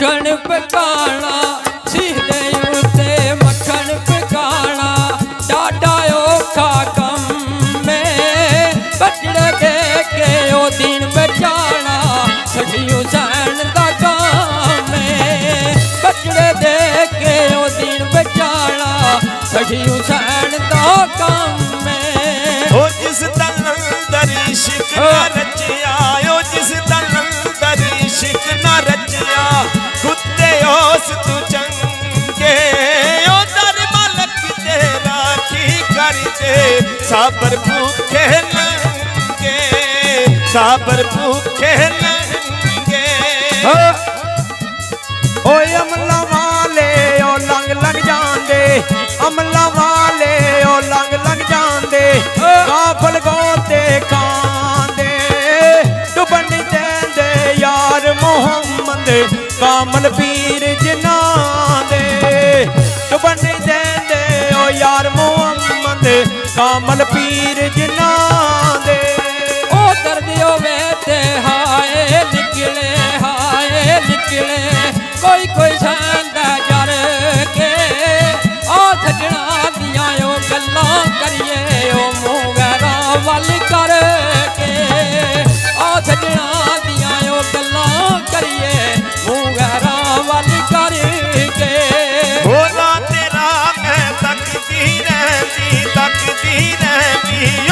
मक्खन पकाना सीधे उत्ते मक्खन पकाना डाडा औखा कम में बचड़े दे के ओ दिन बचाना सखी हुसैन दा काम में बचड़े दे के ओ दिन बचाना सखी हुसैन दा काम में ओ जिस तलंदर इश्क ना रचिया ओ जिस तलंदर इश्क ना रचिया कुत्ते ओस तू चंगे ओ दर मालक तेरा की कर दे साबर भूखे लंगे साबर भूखे लंगे ओ अमला वाले ओ लंग लग जांदे अमला वाले ओ लंग जांदे काफल गोते खांदे डुबन देंदे यार मोहम्मद कामल पीर जिन्हां दे डुबन देंदे ओ यार मोहम्मद कामल पीर जिन्हां दे ओ दर्दियों बेटे हाय निकले कोई कोई सांदा जर के आ सजना दियां ओ गल्लां करिए ओ मुंह वैरा वल कर के आ सजना दियां ओ गल्लां करिए मुंह वैरा वल कर के भोला तेरा मैं तकदी रहंदी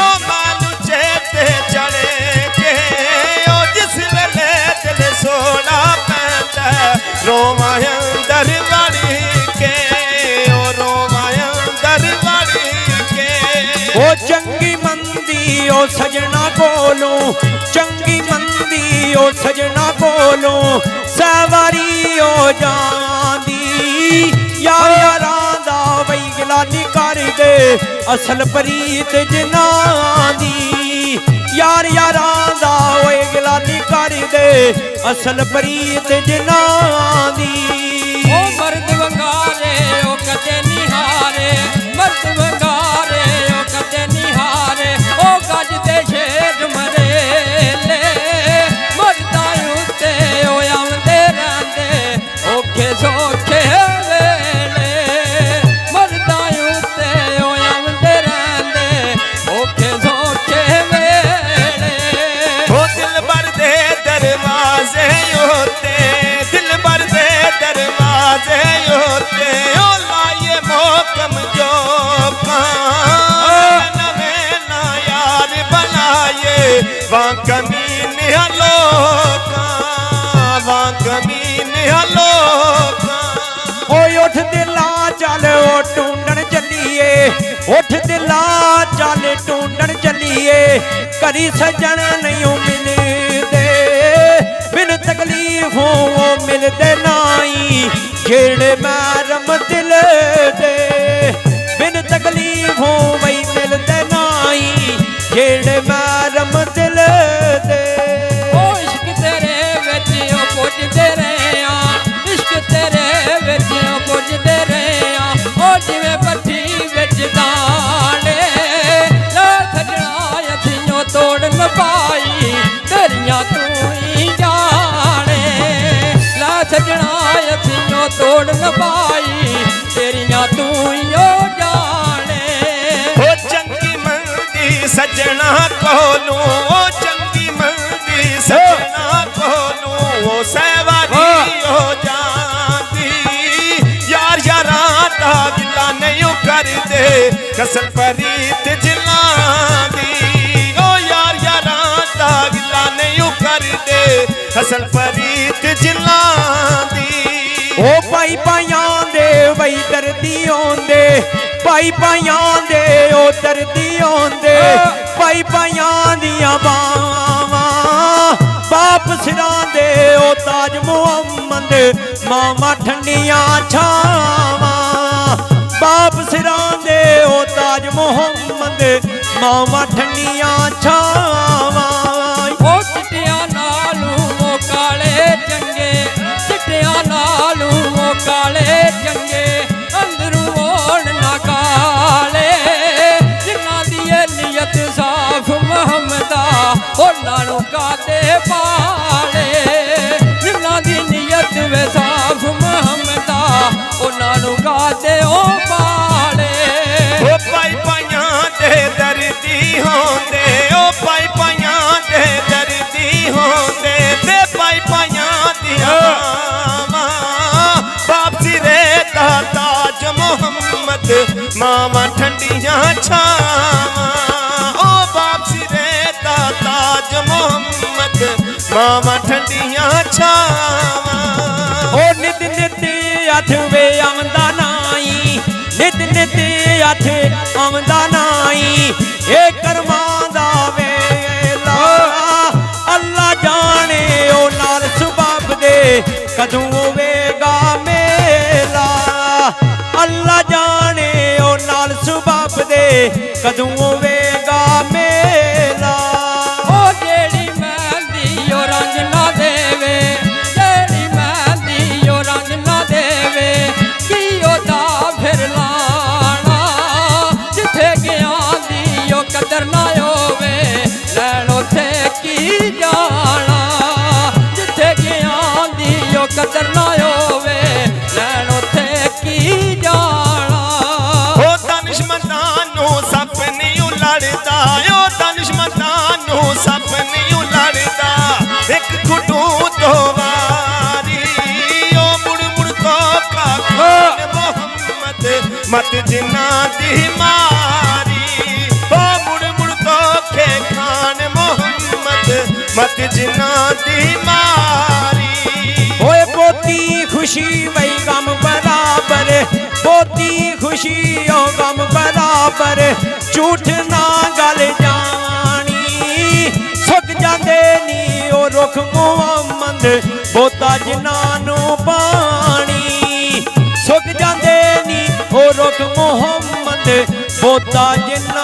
ओ मानू चेते चढ़े के ओ जिस वेले दिल सोना पैंदा रोवां अंदर वड़ के ओ रोवां अंदर वड़ के ओ चंगी मंदी ओ सजना कोलों चंगी मंदी ओ सजना कोलों सवारी ओ जांदी यार यारां दा वई गलानी कर दे असल प्रीत जिन्हां दी यार यारां दा ओए गलानी कर दे असल प्रीत जिन्हां दी ओ मर्द वंगारे ओ कदे निहारे मर्द वंगारे ओ कदे निहारे ओ गज दे शेर मरेले मर्दां उत्ते ओ आउंदे रहिंदे औखे सौखे वेले मर्दां उत्ते ओ आउंदे रहिंदे औखे सौखे वेले ओ दिल भर दे दरवाजे होते दिल भर दे दरवाजे होते ओ लाए मोकम जो नवे ना यार बनाए वहाँ कमीन हलोका वहाँ कमीन हलोका ओए उठ दिला चल ओ टूंडन चलिए उठ दिला चल टूंडन चलिए करी सजन नहीं मिलदे बिन तकलीफों वो मिलदे नाई जेड़े मैरम दिल दे बिन तकलीफों वही मिलदे नाई जेड़े मैरम दिल दे ओ इश्क तेरे विच ओ पुजदे रहिया इश्क तेरे विच ओ पुजदे रहिया ओ जिवें भट्ठी विच दाने ला सजना अखियों तोड़ न पाई तेरियां तू ही जाने ला सजना अखियों तोड़ न पाई तेरियां तू ही ओ जाने ओ चंगी मंदी सजना कोलू ओ चंगी मंदी सजना कोलू ओ सहवारी हो जाती यार यारां दा गिला नहीं कर दे कसल परीत जिलांदी ओ यार यारां दा गिला नहीं कर दे कसल परीत जिलांदी ओ पाई पाइयां दे वही दर्दी होंदे पाई पाइयां दे ओ दर्दी होंदे पाई पाइयां दियां बावां बाप सिरां दे ओ ताज मुहम्मद मामा ठंडियां छावां बाप सिरां दे ओ ताज मुहम्मद मामा ठंडियां छावां ओ चिट्टियां नालू ओ काले चंगे चिट्टियां नालू ओ काले चंगे अंदरू ओण ना काले जिन्हां दी नीयत साफ महमदा उन्हां नूं काते पाले जिन्हां दी नीयत वे साफ मावां ठंडियां छावां ओ बाप सिरे दा ताज मोहम्मद मावां ठंडियां छावां ओ नित नित अथ वे आमदा नाई नित नित अथ आमदा नाई ए करमां दा वेला अल्लाह जाने ओ नाल सुबब दे कदों होवेगा मेला अल्लाह जाने ओ नाल सुबब दे कदों होवेगा मेला ओ जेड़ी मेहंदी ओ रंग ना देवे जेड़ी मेहंदी ओ रंग ना देवे की ओदा फिर लाना जिथे गया दी ओ कदर ना होवे लैण उथे की जाना जिथे गया दी ओ कदर ना होवे लैण उथे की जाना ओ दानिशमंदां नूं सप नहीं लड़दा ओ दानिशमंदां नूं सप नहीं लड़दा एक खुटू दो वारी ओ मुड़ मुड़ तो खान मोहम्मद मत जिन्ना दी मारी ओ मुड़ मुड़ तो खे खान मोहम्मद मत जिन्ना दी मारी ओए पोती खुशी वही गम बराबर पोती खुशी ओ गम बराबर झूठ ना गल जानी सुक जांदे नी ओ रुख मुहम्मद बोता जिन्हां पानी सुक जांदे नी ओ रुख मुहम्मद बोता जिन्हां